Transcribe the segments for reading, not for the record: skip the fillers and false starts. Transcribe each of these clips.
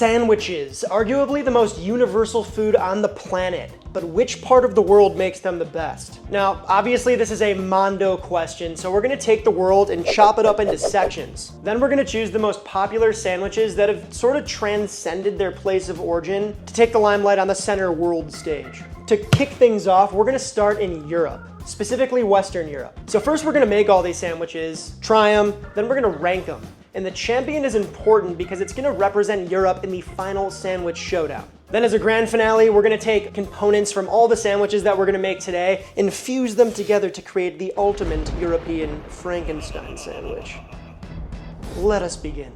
Sandwiches, arguably the most universal food on the planet. But which part of the world makes them the best? Now, obviously this is a mondo question, so we're gonna take the world and chop it up into sections. Then we're gonna choose the most popular sandwiches that have sort of transcended their place of origin to take the limelight on the center world stage. To kick things off, we're gonna start in Europe, specifically Western Europe. So first we're gonna make all these sandwiches, try them, then we're gonna rank them. And the champion is important because it's gonna represent Europe in the final sandwich showdown. Then as a grand finale, we're gonna take components from all the sandwiches that we're gonna make today and fuse them together to create the ultimate European Frankenstein sandwich. Let us begin.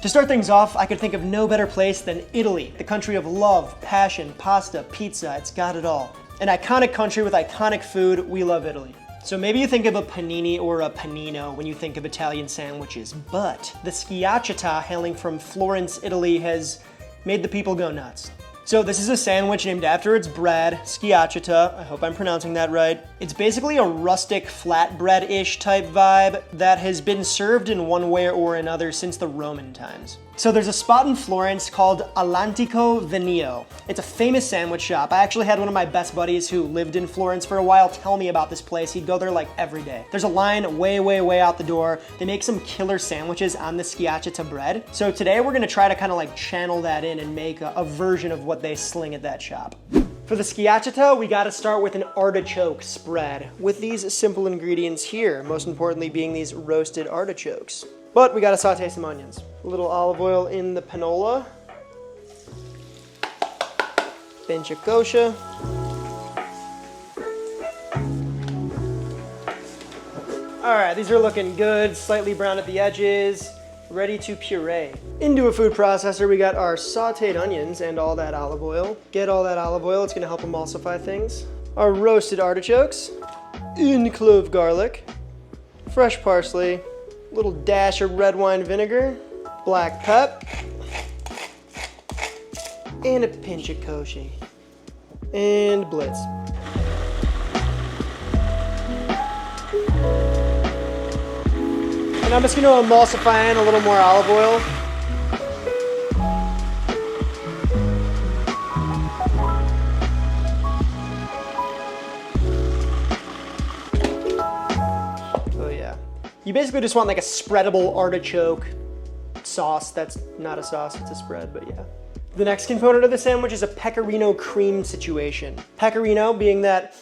To start things off, I could think of no better place than Italy, the country of love, passion, pasta, pizza, it's got it all. An iconic country with iconic food, we love Italy. So maybe you think of a panini or a panino when you think of Italian sandwiches, but the Schiacciata hailing from Florence, Italy has made the people go nuts. So this is a sandwich named after its bread, Schiacciata, I hope I'm pronouncing that right. It's basically a rustic flatbread-ish type vibe that has been served in one way or another since the Roman times. So there's a spot in Florence called All'Antico Venio. It's a famous sandwich shop. I actually had one of my best buddies who lived in Florence for a while tell me about this place. He'd go there like every day. There's a line way out the door. They make some killer sandwiches on the Schiacciata bread. So today we're gonna try to kind of like channel that in and make a version of what they sling at that shop. For the Schiacciata, we gotta start with an artichoke spread with these simple ingredients here, most importantly being these roasted artichokes. But we gotta saute some onions. A little olive oil in the panola. Pinch of kosher. All right, these are looking good, slightly brown at the edges, ready to puree. Into a food processor, we got our sauteed onions and all that olive oil. Get all that olive oil, it's gonna help emulsify things. Our roasted artichokes, une clove garlic, fresh parsley, little dash of red wine vinegar, black pep, and a pinch of kosher. And blitz. And I'm just gonna emulsify in a little more olive oil. Oh yeah. You basically just want like a spreadable artichoke sauce. That's not a sauce, it's a spread, but yeah. The next component of the sandwich is a pecorino cream situation. Pecorino being that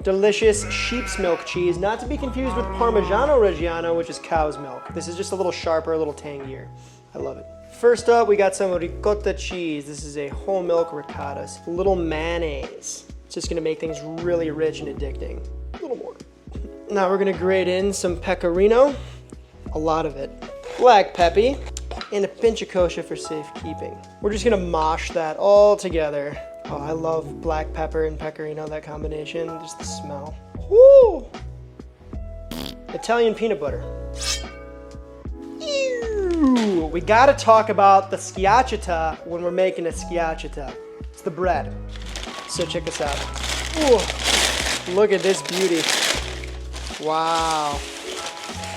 delicious sheep's milk cheese, not to be confused with Parmigiano Reggiano, which is cow's milk. This is just a little sharper, a little tangier. I love it. First up, we got some ricotta cheese. This is a whole milk ricotta. A little mayonnaise. It's just gonna make things really rich and addicting. A little more. Now we're gonna grate in some pecorino, a lot of it. Black peppy, and a pinch of kosher for safekeeping. We're just gonna mosh that all together. Oh, I love black pepper and pecorino, that combination, just the smell. Woo! Italian peanut butter. Ew! We gotta talk about the Schiacciata when we're making a Schiacciata. It's the bread. So check this out. Ooh, look at this beauty. Wow.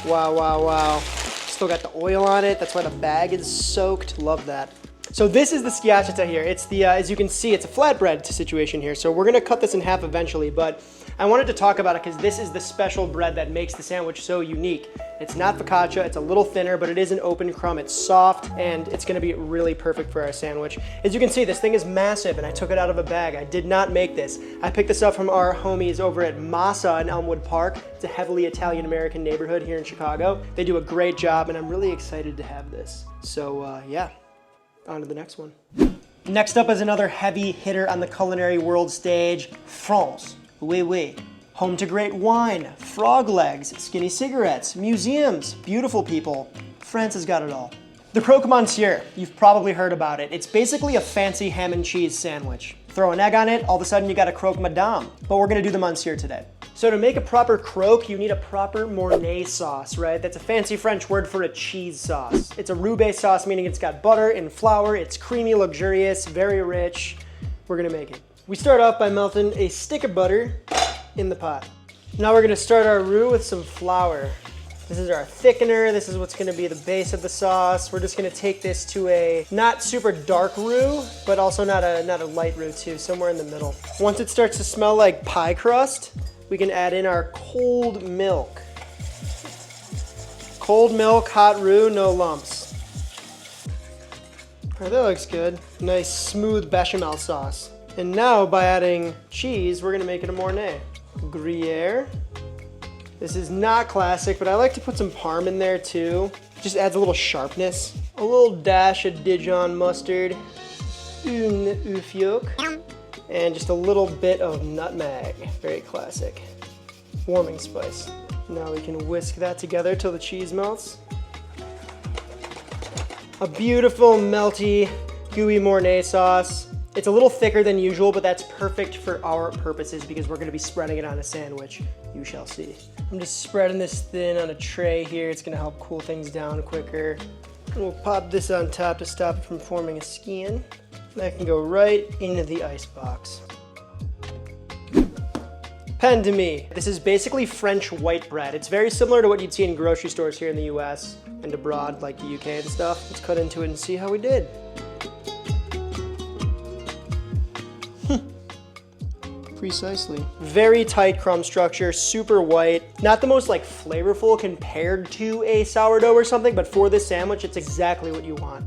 Wow. Still got the oil on it. That's why the bag is soaked. Love that. So this is the Schiacciata here. It's the, as you can see, it's a flatbread situation here. So we're gonna cut this in half eventually, but I wanted to talk about it because this is the special bread that makes the sandwich so unique. It's not focaccia, it's a little thinner, but it is an open crumb. It's soft, and it's gonna be really perfect for our sandwich. As you can see, this thing is massive, and I took it out of a bag. I did not make this. I picked this up from our homies over at Masa in Elmwood Park. It's a heavily Italian-American neighborhood here in Chicago. They do a great job, and I'm really excited to have this. So yeah. On to the next one. Next up is another heavy hitter on the culinary world stage, France. Oui. Home to great wine, frog legs, skinny cigarettes, museums, beautiful people. France has got it all. The Croque Monsieur, you've probably heard about it. It's basically a fancy ham and cheese sandwich. Throw an egg on it, all of a sudden you got a croque madame. But we're gonna do the Monsieur today. So to make a proper croque, you need a proper Mornay sauce, right? That's a fancy French word for a cheese sauce. It's a roux-based sauce, meaning it's got butter and flour. It's creamy, luxurious, very rich. We're gonna make it. We start off by melting a stick of butter in the pot. Now we're gonna start our roux with some flour. This is our thickener. This is what's gonna be the base of the sauce. We're just gonna take this to a not super dark roux, but also not a light roux too, somewhere in the middle. Once it starts to smell like pie crust, we can add in our cold milk. Cold milk, hot roux, no lumps. All right, that looks good. Nice smooth bechamel sauce. And now by adding cheese, we're gonna make it a Mornay. Gruyere. This is not classic, but I like to put some Parm in there too. Just adds a little sharpness. A little dash of Dijon mustard. Une œuf yolk. And just a little bit of nutmeg. Very classic. Warming spice. Now we can whisk that together till the cheese melts. A beautiful, melty, gooey Mornay sauce. It's a little thicker than usual, but that's perfect for our purposes because we're gonna be spreading it on a sandwich. You shall see. I'm just spreading this thin on a tray here. It's gonna help cool things down quicker. And we'll pop this on top to stop it from forming a skin. That can go right into the ice box. Pain de mie. This is basically French white bread. It's very similar to what you'd see in grocery stores here in the US and abroad, like the UK and stuff. Let's cut into it and see how we did. Precisely. Very tight crumb structure, super white. Not the most like flavorful compared to a sourdough or something, but for this sandwich, it's exactly what you want.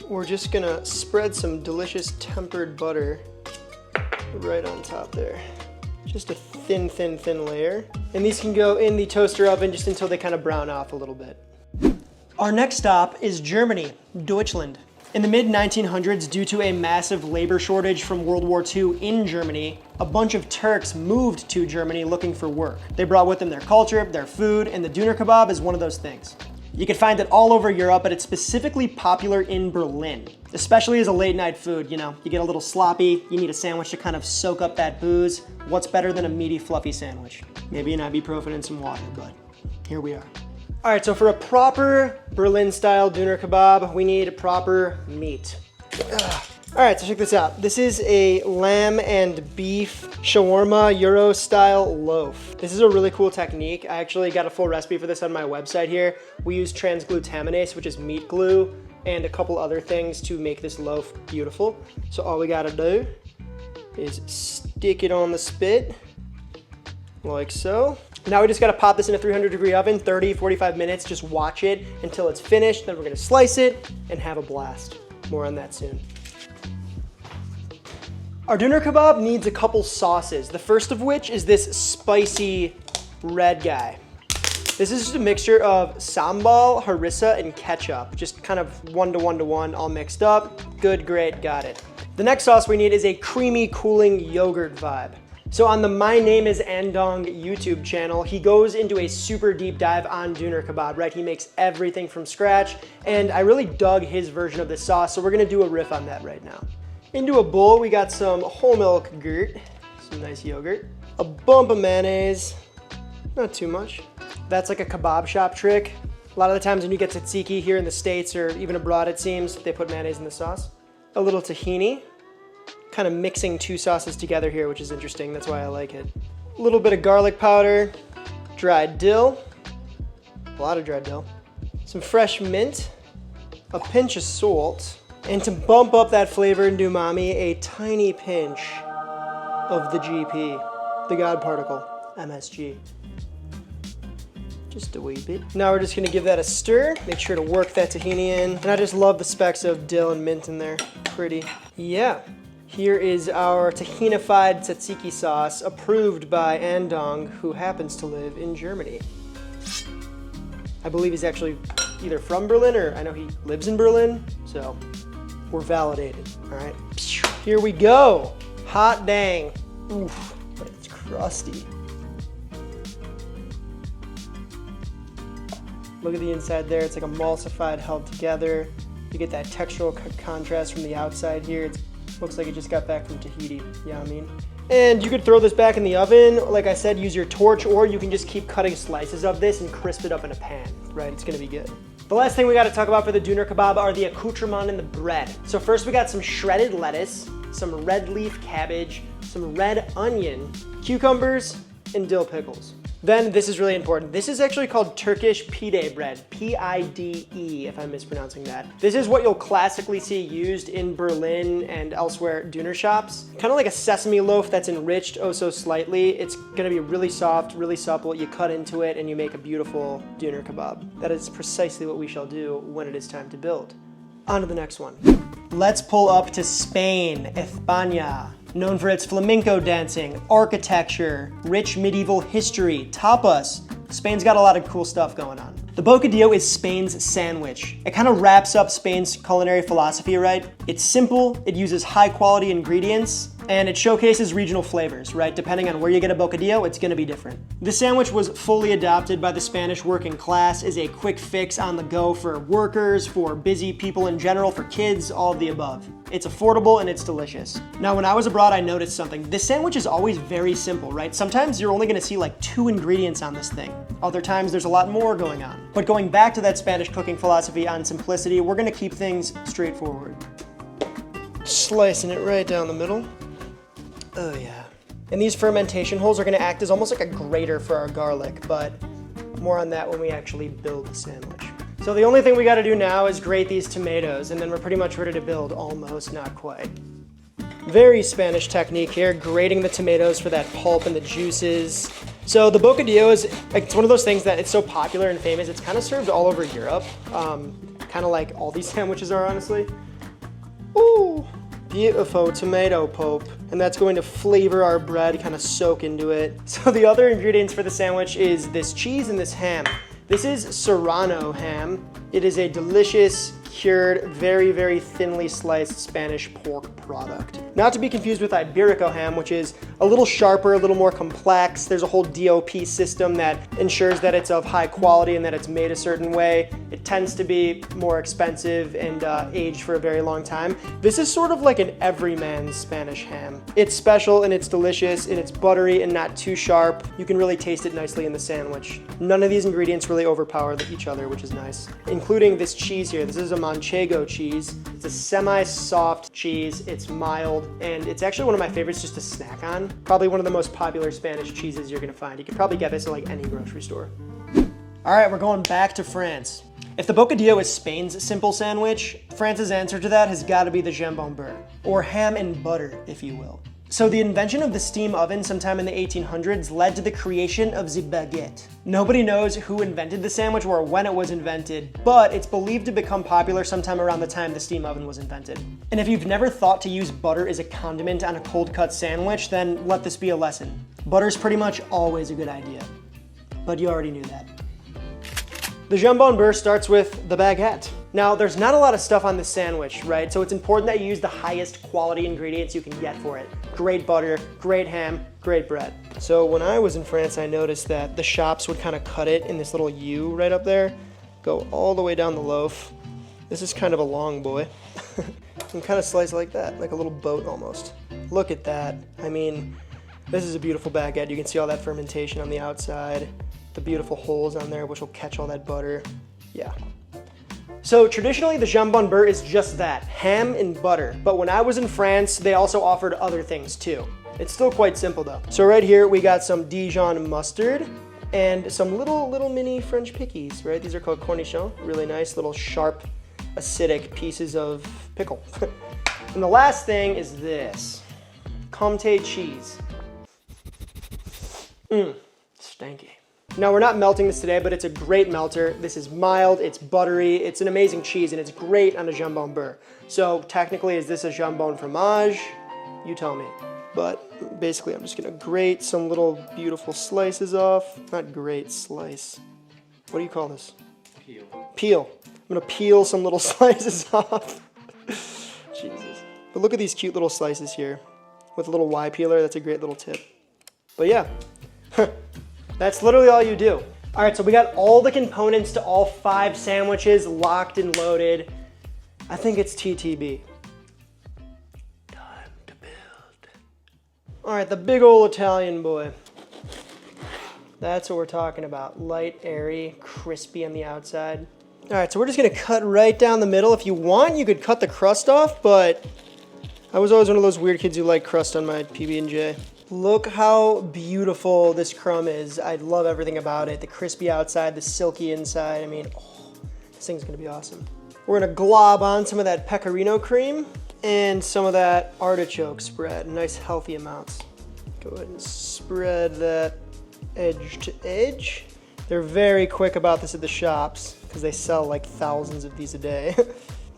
We're just gonna spread some delicious tempered butter right on top there. Just a thin, thin, thin layer. And these can go in the toaster oven just until they kind of brown off a little bit. Our next stop is Germany, Deutschland. In the mid-1900s, due to a massive labor shortage from World War II in Germany, a bunch of Turks moved to Germany looking for work. They brought with them their culture, their food, and the Doner Kebab is one of those things. You can find it all over Europe, but it's specifically popular in Berlin, especially as a late night food. You know, you get a little sloppy, you need a sandwich to kind of soak up that booze. What's better than a meaty, fluffy sandwich? Maybe an ibuprofen and some water, but here we are. All right, so for a proper Berlin-style Doner Kebab, we need proper meat. All right, so check this out. This is a lamb and beef shawarma Euro-style loaf. This is a really cool technique. I actually got a full recipe for this on my website here. We use transglutaminase, which is meat glue, and a couple other things to make this loaf beautiful. So all we gotta do is stick it on the spit, like so. Now we just gotta pop this in a 300-degree oven, 30, 45 minutes. Just watch it until it's finished. Then we're gonna slice it and have a blast. More on that soon. Our Doner Kebab needs a couple sauces. The first of which is this spicy red guy. This is just a mixture of sambal, harissa, and ketchup. Just kind of 1 to 1 to 1, all mixed up. Good, great, got it. The next sauce we need is a creamy, cooling yogurt vibe. So on the My Name is Andong YouTube channel, he goes into a super deep dive on Doner Kebab, right? He makes everything from scratch, and I really dug his version of the sauce, so we're gonna do a riff on that right now. Into a bowl, we got some whole milk gurt, some nice yogurt, a bump of mayonnaise, not too much. That's like a kebab shop trick. A lot of the times when you get tzatziki here in the States or even abroad, it seems, they put mayonnaise in the sauce. A little tahini. Kind of mixing two sauces together here, which is interesting. That's why I like it. A little bit of garlic powder, dried dill, a lot of dried dill, some fresh mint, a pinch of salt, and to bump up that flavor and umami, a tiny pinch of the GP, the God particle, MSG. Just a wee bit. Now we're just gonna give that a stir. Make sure to work that tahini in. And I just love the specks of dill and mint in there. Pretty. Yeah. Here is our tahinified tzatziki sauce, approved by Andong, who happens to live in Germany. I believe he's actually either from Berlin or I know he lives in Berlin, so we're validated, all right? Here we go. Hot dang. Oof, but it's crusty. Look at the inside there. It's like emulsified, held together. You get that textural contrast from the outside here. It looks like it just got back from Tahiti. Yeah, I mean. And you could throw this back in the oven. Like I said, use your torch, or you can just keep cutting slices of this and crisp it up in a pan, right? It's gonna be good. The last thing we gotta talk about for the Doner Kebab are the accoutrements in the bread. So first we got some shredded lettuce, some red leaf cabbage, some red onion, cucumbers, and dill pickles. Then this is really important. This is actually called Turkish pide bread, P-I-D-E, if I'm mispronouncing that. This is what you'll classically see used in Berlin and elsewhere doner shops. Kind of like a sesame loaf that's enriched oh so slightly. It's gonna be really soft, really supple. You cut into it and you make a beautiful doner kebab. That is precisely what we shall do when it is time to build. On to the next one. Let's pull up to Spain, España. Known for its flamenco dancing, architecture, rich medieval history, tapas. Spain's got a lot of cool stuff going on. The Bocadillo is Spain's sandwich. It kind of wraps up Spain's culinary philosophy, right? It's simple, it uses high quality ingredients, and it showcases regional flavors, right? Depending on where you get a Bocadillo, it's gonna be different. The sandwich was fully adopted by the Spanish working class as a quick fix on the go for workers, for busy people in general, for kids, all of the above. It's affordable and it's delicious. Now, when I was abroad, I noticed something. This sandwich is always very simple, right? Sometimes you're only gonna see like 2 ingredients on this thing. Other times there's a lot more going on. But going back to that Spanish cooking philosophy on simplicity, we're gonna keep things straightforward. Slicing it right down the middle. Oh yeah. And these fermentation holes are gonna act as almost like a grater for our garlic, but more on that when we actually build the sandwich. So the only thing we gotta do now is grate these tomatoes, and then we're pretty much ready to build, almost, not quite. Very Spanish technique here, grating the tomatoes for that pulp and the juices. So the Bocadillo is, it's one of those things that it's so popular and famous, it's kind of served all over Europe. Kind of like all these sandwiches are, honestly. Ooh, beautiful tomato pulp. And that's going to flavor our bread, kind of soak into it. So the other ingredients for the sandwich is this cheese and this ham. This is Serrano ham. It is a delicious, cured, very, very thinly sliced Spanish pork product. Not to be confused with Iberico ham, which is a little sharper, a little more complex. There's a whole DOP system that ensures that it's of high quality and that it's made a certain way. It tends to be more expensive and aged for a very long time. This is sort of like an everyman's Spanish ham. It's special and it's delicious and it's buttery and not too sharp. You can really taste it nicely in the sandwich. None of these ingredients really overpower each other, which is nice. Including this cheese here. This is a Manchego cheese. It's a semi-soft cheese. It's mild, and it's actually one of my favorites just to snack on. Probably one of the most popular Spanish cheeses you're gonna find. You can probably get this at like any grocery store. All right, we're going back to France. If the Bocadillo is Spain's simple sandwich, France's answer to that has gotta be the Jambon-Beurre, or ham and butter, if you will. So the invention of the steam oven sometime in the 1800s led to the creation of the baguette. Nobody knows who invented the sandwich or when it was invented, but it's believed to become popular sometime around the time the steam oven was invented. And if you've never thought to use butter as a condiment on a cold cut sandwich, then let this be a lesson. Butter's pretty much always a good idea, but you already knew that. The Jambon-Beurre starts with the baguette. Now, there's not a lot of stuff on this sandwich, right? So it's important that you use the highest quality ingredients you can get for it. Great butter, great ham, great bread. So when I was in France, I noticed that the shops would kind of cut it in this little U right up there, go all the way down the loaf. This is kind of a long boy. And kind of slice like that, like a little boat almost. Look at that. I mean, this is a beautiful baguette. You can see all that fermentation on the outside, the beautiful holes on there, which will catch all that butter. Yeah. So traditionally, the Jambon-Beurre is just that, ham and butter. But when I was in France, they also offered other things too. It's still quite simple though. So right here, we got some Dijon mustard and some little mini French pickies, right? These are called cornichons. Really nice, little sharp, acidic pieces of pickle. And the last thing is this, Comté cheese. Stanky. Now, we're not melting this today, but it's a great melter. This is mild, it's buttery, it's an amazing cheese, and it's great on a Jambon-Beurre. So technically, is this a jambon fromage? You tell me. But basically, I'm just gonna grate some little beautiful slices off. Not grate, slice. What do you call this? Peel. Peel. I'm gonna peel some little slices off. Jesus. But look at these cute little slices here. With a little Y peeler, that's a great little tip. But yeah. That's literally all you do. All right, so we got all the components to all 5 sandwiches locked and loaded. I think it's TTB. Time to build. All right, the big old Italian boy. That's what we're talking about. Light, airy, crispy on the outside. All right, so we're just gonna cut right down the middle. If you want, you could cut the crust off, but I was always one of those weird kids who liked crust on my PB&J. Look how beautiful this crumb is. I love everything about it. The crispy outside, the silky inside. I mean, oh, this thing's gonna be awesome. We're gonna glob on some of that pecorino cream and some of that artichoke spread. Nice healthy amounts. Go ahead and spread that edge to edge. They're very quick about this at the shops because they sell like thousands of these a day.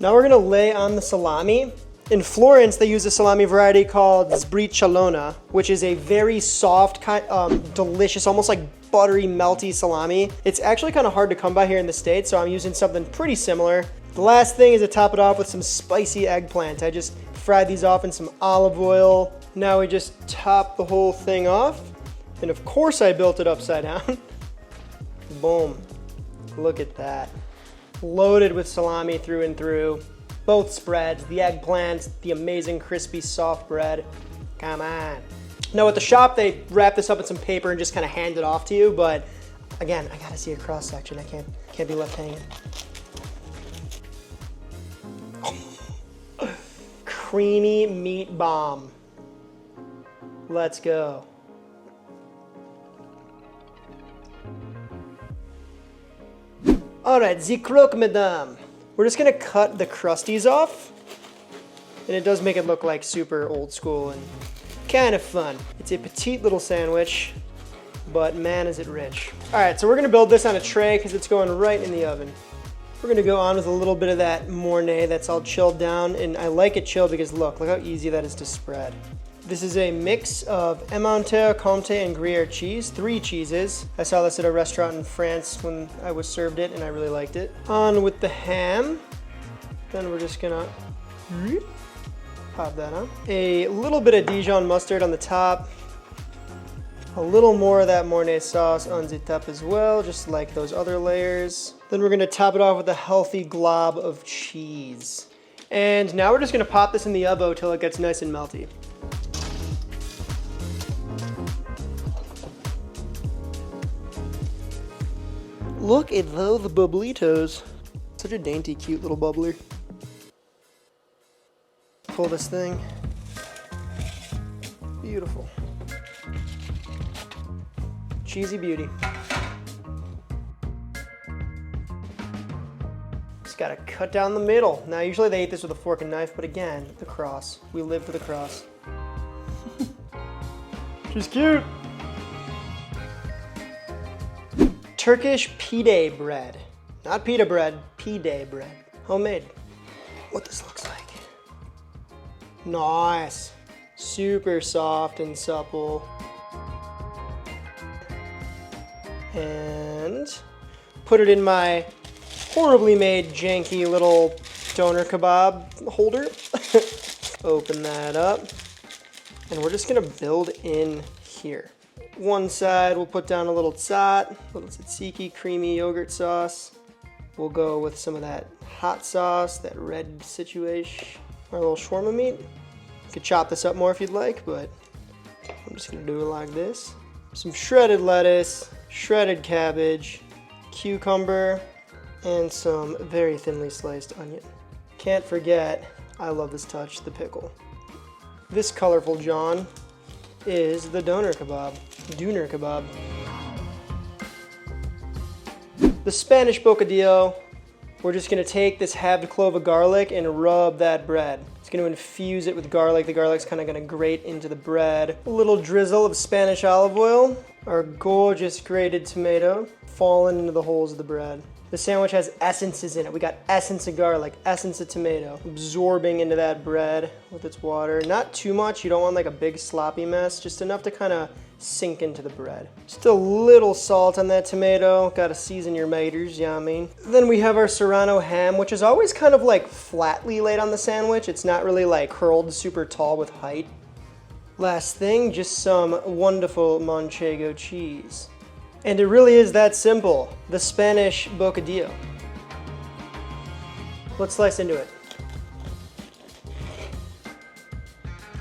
Now we're gonna lay on the salami. In Florence, they use a salami variety called sbriciolona, which is a very soft, delicious, almost like buttery, melty salami. It's actually kind of hard to come by here in the States, so I'm using something pretty similar. The last thing is to top it off with some spicy eggplant. I just fried these off in some olive oil. Now we just top the whole thing off. And of course I built it upside down. Boom. Look at that. Loaded with salami through and through. Both spreads, the eggplant, the amazing crispy soft bread. Come on. Now at the shop, they wrap this up in some paper and just kind of hand it off to you, but again, I gotta see a cross section. I can't be left hanging. Creamy meat bomb. Let's go. All right, the croque madame. We're just gonna cut the crusties off. And it does make it look like super old school and kind of fun. It's a petite little sandwich, but man is it rich. All right, so we're gonna build this on a tray because it's going right in the oven. We're gonna go on with a little bit of that Mornay that's all chilled down, and I like it chilled because look how easy that is to spread. This is a mix of Emmental, Comté, and Gruyere cheese, 3 cheeses. I saw this at a restaurant in France when I was served it and I really liked it. On with the ham. Then we're just gonna pop that on. A little bit of Dijon mustard on the top. A little more of that Mornay sauce on the top as well, just like those other layers. Then we're gonna top it off with a healthy glob of cheese. And now we're just gonna pop this in the oven till it gets nice and melty. Look at those bubblitos. Such a dainty, cute little bubbler. Pull this thing. Beautiful. Cheesy beauty. Just gotta cut down the middle. Now, usually they eat this with a fork and knife, but again, the cross. We live for the cross. She's cute. Turkish pide bread. Not pita bread, pide bread. Homemade. What this looks like. Nice. Super soft and supple. And put it in my horribly made janky little doner kebab holder. Open that up. And we're just gonna build in here. One side, we'll put down a little tzat, a little tzatziki, creamy yogurt sauce. We'll go with some of that hot sauce, that red situation. Our little shawarma meat. You could chop this up more if you'd like, but I'm just gonna do it like this. Some shredded lettuce, shredded cabbage, cucumber, and some very thinly sliced onion. Can't forget, I love this touch, the pickle. This colorful John is the doner kebab. Doner kebab. The Spanish bocadillo, we're just gonna take this halved clove of garlic and rub that bread. It's gonna infuse it with garlic. The garlic's kind of gonna grate into the bread. A little drizzle of Spanish olive oil. Our gorgeous grated tomato falling into the holes of the bread. The sandwich has essences in it. We got essence of garlic, essence of tomato, absorbing into that bread with its water. Not too much, you don't want like a big sloppy mess, just enough to kind of sink into the bread. Just a little salt on that tomato. Gotta season your maters, yeah, I mean. Then we have our Serrano ham, which is always kind of like flatly laid on the sandwich. It's not really like curled super tall with height. Last thing, just some wonderful Manchego cheese. And it really is that simple, the Spanish bocadillo. Let's slice into it.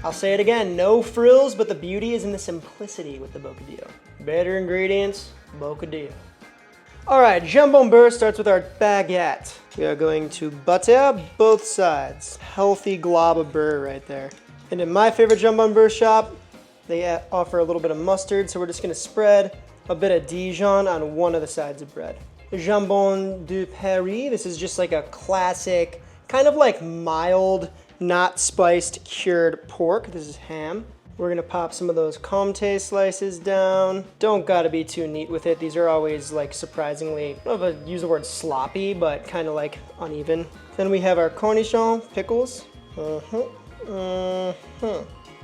I'll say it again, no frills, but the beauty is in the simplicity with the bocadillo. Better ingredients, bocadillo. All right, Jambon-Beurre starts with our baguette. We are going to butter both sides. Healthy glob of beurre right there. And in my favorite Jambon-Beurre shop, They offer a little bit of mustard, so we're just gonna spread a bit of Dijon on one of the sides of bread. Jambon-Beurre, this is just like a classic, kind of like mild, not spiced, cured pork. This is ham. We're gonna pop some of those Comté slices down. Don't gotta be too neat with it. These are always like surprisingly, I don't know if I use the word sloppy, but kind of like uneven. Then we have our cornichon pickles.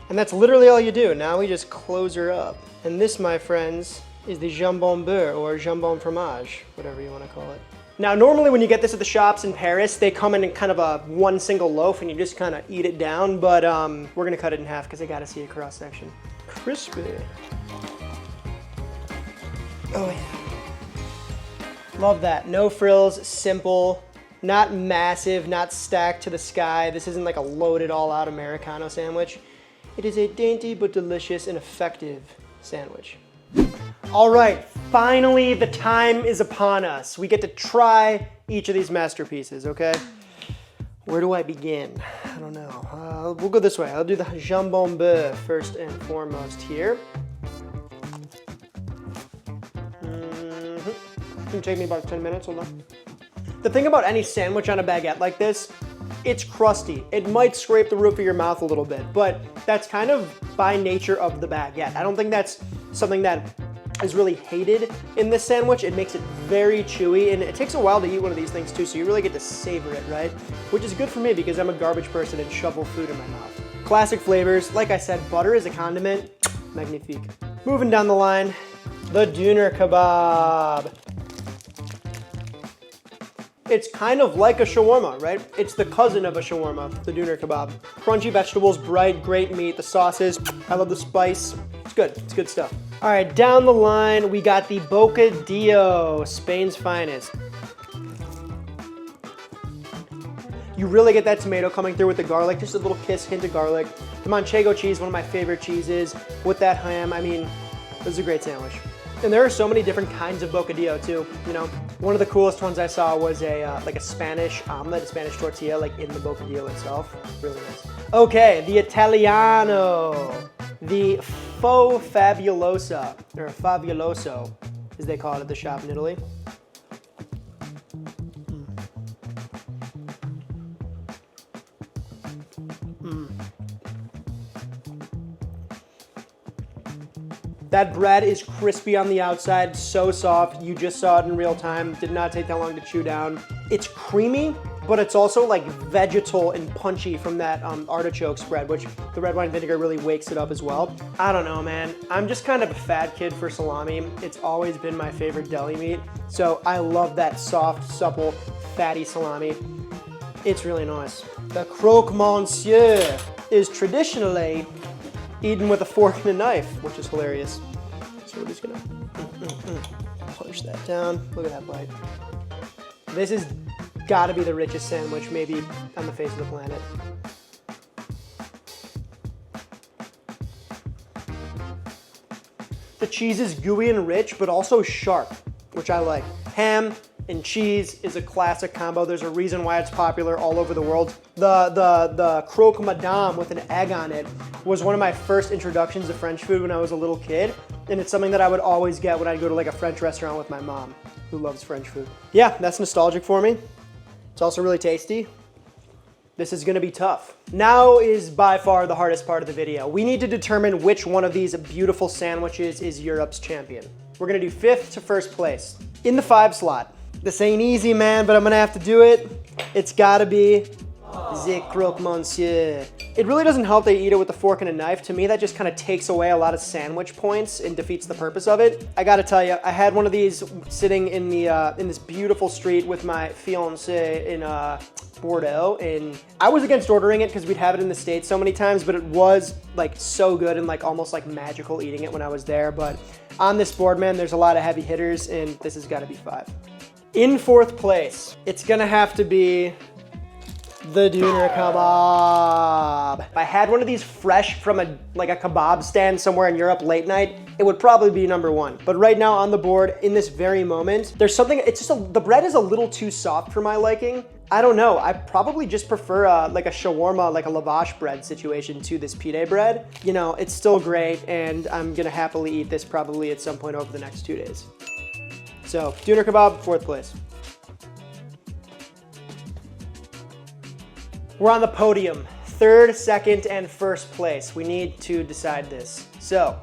And that's literally all you do. Now we just close her up. And this, my friends, is the Jambon-Beurre or Jambon fromage, whatever you want to call it. Now, normally when you get this at the shops in Paris, they come in kind of a one single loaf and you just kind of eat it down, but we're gonna cut it in half because I gotta see a cross section. Crispy. Oh yeah. Love that. No frills, simple, not massive, not stacked to the sky. This isn't like a loaded all-out Americano sandwich. It is a dainty but delicious and effective sandwich. All right, finally the time is upon us. We get to try each of these masterpieces, okay? Where do I begin? I don't know. We'll go this way. I'll do the Jambon-Beurre first and foremost here. It's gonna take me about 10 minutes, hold on. The thing about any sandwich on a baguette like this, it's crusty. It might scrape the roof of your mouth a little bit, but that's kind of by nature of the baguette. I don't think that's something that is really hated in this sandwich. It makes it very chewy, and it takes a while to eat one of these things too, so you really get to savor it, right? Which is good for me because I'm a garbage person and shovel food in my mouth. Classic flavors. Like I said, butter is a condiment. Magnifique. Moving down the line, the Doner Kebab. It's kind of like a shawarma, right? It's the cousin of a shawarma, the Doner Kebab. Crunchy vegetables, bright, great meat, the sauces. I love the spice. It's good. It's good stuff. All right, down the line, we got the Bocadillo, Spain's finest. You really get that tomato coming through with the garlic, just a little hint of garlic. The Manchego cheese, one of my favorite cheeses. With that ham, I mean, this is a great sandwich. And there are so many different kinds of Bocadillo too, you know. One of the coolest ones I saw was like a Spanish omelet, a Spanish tortilla, like in the Bocadillo itself. Really nice. Okay, the Italiano. The Faux Fabulosa, or Fabuloso, as they call it at the shop in Italy. That bread is crispy on the outside, so soft. You just saw it in real time. Did not take that long to chew down. It's creamy, but it's also like vegetal and punchy from that artichoke spread, which the red wine vinegar really wakes it up as well. I don't know, man. I'm just kind of a fat kid for salami. It's always been my favorite deli meat. So I love that soft, supple, fatty salami. It's really nice. The Croque Monsieur is traditionally eaten with a fork and a knife, which is hilarious. So we're just gonna punch that down. Look at that bite. This is gotta be the richest sandwich maybe on the face of the planet. The cheese is gooey and rich, but also sharp, which I like. Ham and cheese is a classic combo. There's a reason why it's popular all over the world. The croque madame with an egg on it was one of my first introductions to French food when I was a little kid, and it's something that I would always get when I'd go to like a French restaurant with my mom, who loves French food. Yeah, that's nostalgic for me. It's also really tasty. This is gonna be tough. Now is by far the hardest part of the video. We need to determine which one of these beautiful sandwiches is Europe's champion. We're gonna do 5th to 1st place. In the 5 slot. This ain't easy, man, but I'm gonna have to do it. It's gotta be the Croque Monsieur. It really doesn't help they eat it with a fork and a knife. To me, that just kind of takes away a lot of sandwich points and defeats the purpose of it. I gotta tell you, I had one of these sitting in this beautiful street with my fiancé in Bordeaux, and I was against ordering it because we'd have it in the States so many times, but it was like so good and like almost like magical eating it when I was there. But on this board, man, there's a lot of heavy hitters, and this has gotta be 5. In 4th place, it's gonna have to be the Doner Kebab. If I had one of these fresh from a kebab stand somewhere in Europe late night, it would probably be number 1. But right now on the board, in this very moment, there's something, the bread is a little too soft for my liking. I don't know. I probably just prefer like a shawarma, like a lavash bread situation to this pide bread. You know, it's still great, and I'm gonna happily eat this probably at some point over the next 2 days. So, Doner Kebab, 4th place. We're on the podium. 3rd, 2nd, and 1st place. We need to decide this. So,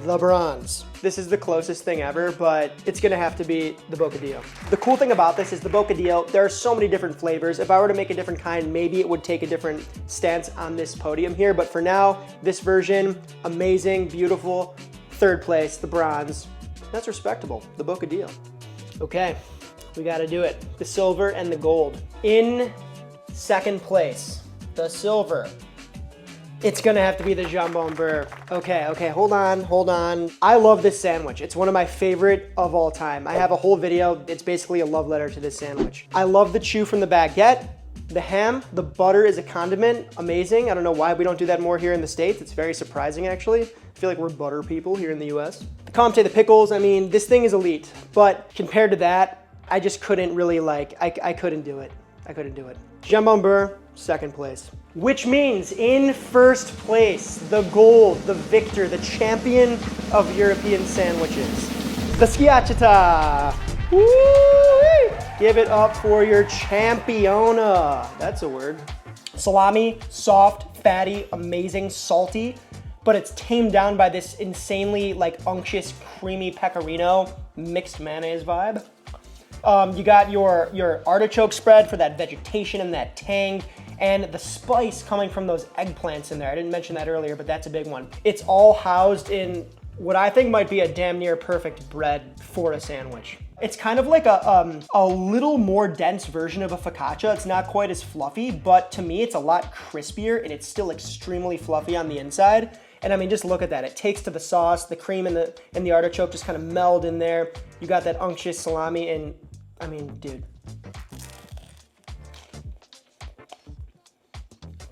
the bronze. This is the closest thing ever, but it's gonna have to be the Bocadillo. The cool thing about this is the Bocadillo, there are so many different flavors. If I were to make a different kind, maybe it would take a different stance on this podium here, but for now, this version, amazing, beautiful. 3rd place, the bronze. That's respectable, the Bocadillo. Okay, we gotta do it. The silver and the gold. In 2nd place, the silver. It's gonna have to be the Jambon-Beurre. Okay, hold on. I love this sandwich. It's one of my favorite of all time. I have a whole video. It's basically a love letter to this sandwich. I love the chew from the baguette. The ham, the butter is a condiment, amazing. I don't know why we don't do that more here in the States. It's very surprising, actually. I feel like we're butter people here in the US. The Comté, the pickles, I mean, this thing is elite. But compared to that, I just couldn't really I couldn't do it. I couldn't do it. Jambon-Beurre, 2nd place. Which means in 1st place, the gold, the victor, the champion of European sandwiches, the Schiacciata. Woo! Give it up for your championa. That's a word. Salami, soft, fatty, amazing, salty, but it's tamed down by this insanely unctuous, creamy pecorino, mixed mayonnaise vibe. You got your artichoke spread for that vegetation and that tang, and the spice coming from those eggplants in there. I didn't mention that earlier, but that's a big one. It's all housed in what I think might be a damn near perfect bread for a sandwich. It's kind of like a little more dense version of a focaccia. It's not quite as fluffy, but to me it's a lot crispier, and it's still extremely fluffy on the inside. And I mean, just look at that. It takes to the sauce, the cream and the artichoke just kind of meld in there. You got that unctuous salami, and I mean, dude.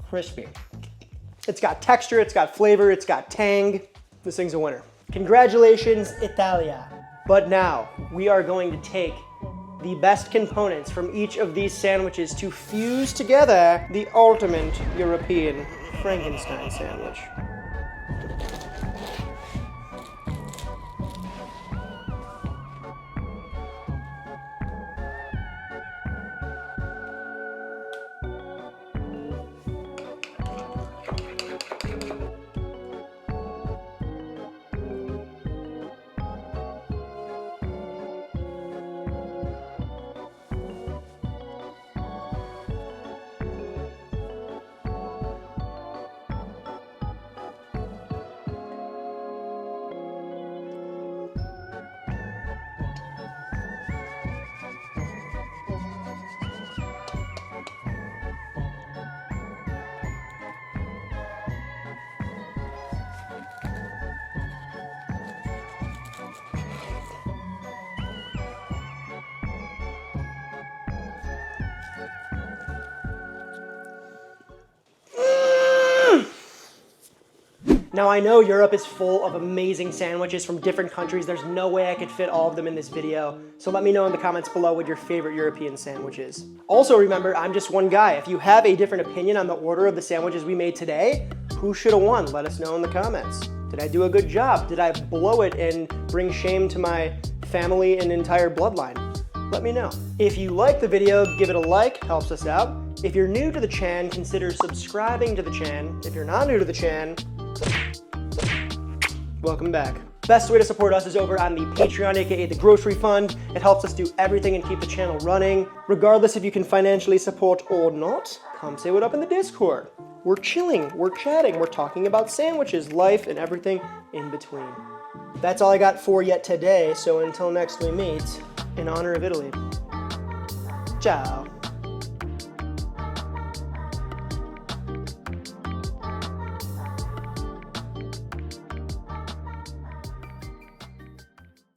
Crispy. It's got texture, it's got flavor, it's got tang. This thing's a winner. Congratulations, Italia. But now, we are going to take the best components from each of these sandwiches to fuse together the ultimate European Frankenstein sandwich. Now I know Europe is full of amazing sandwiches from different countries. There's no way I could fit all of them in this video. So let me know in the comments below what your favorite European sandwich is. Also remember, I'm just one guy. If you have a different opinion on the order of the sandwiches we made today, who should have won? Let us know in the comments. Did I do a good job? Did I blow it and bring shame to my family and entire bloodline? Let me know. If you like the video, give it a like, helps us out. If you're new to the channel, consider subscribing to the channel. If you're not new to the channel, welcome back. Best way to support us is over on the Patreon, aka the grocery fund. It helps us do everything and keep the channel running. Regardless if you can financially support or not, come say what up in the Discord. We're chilling, we're chatting, we're talking about sandwiches, life, and everything in between. That's all I got for you today, so until next we meet, in honor of Italy. Ciao.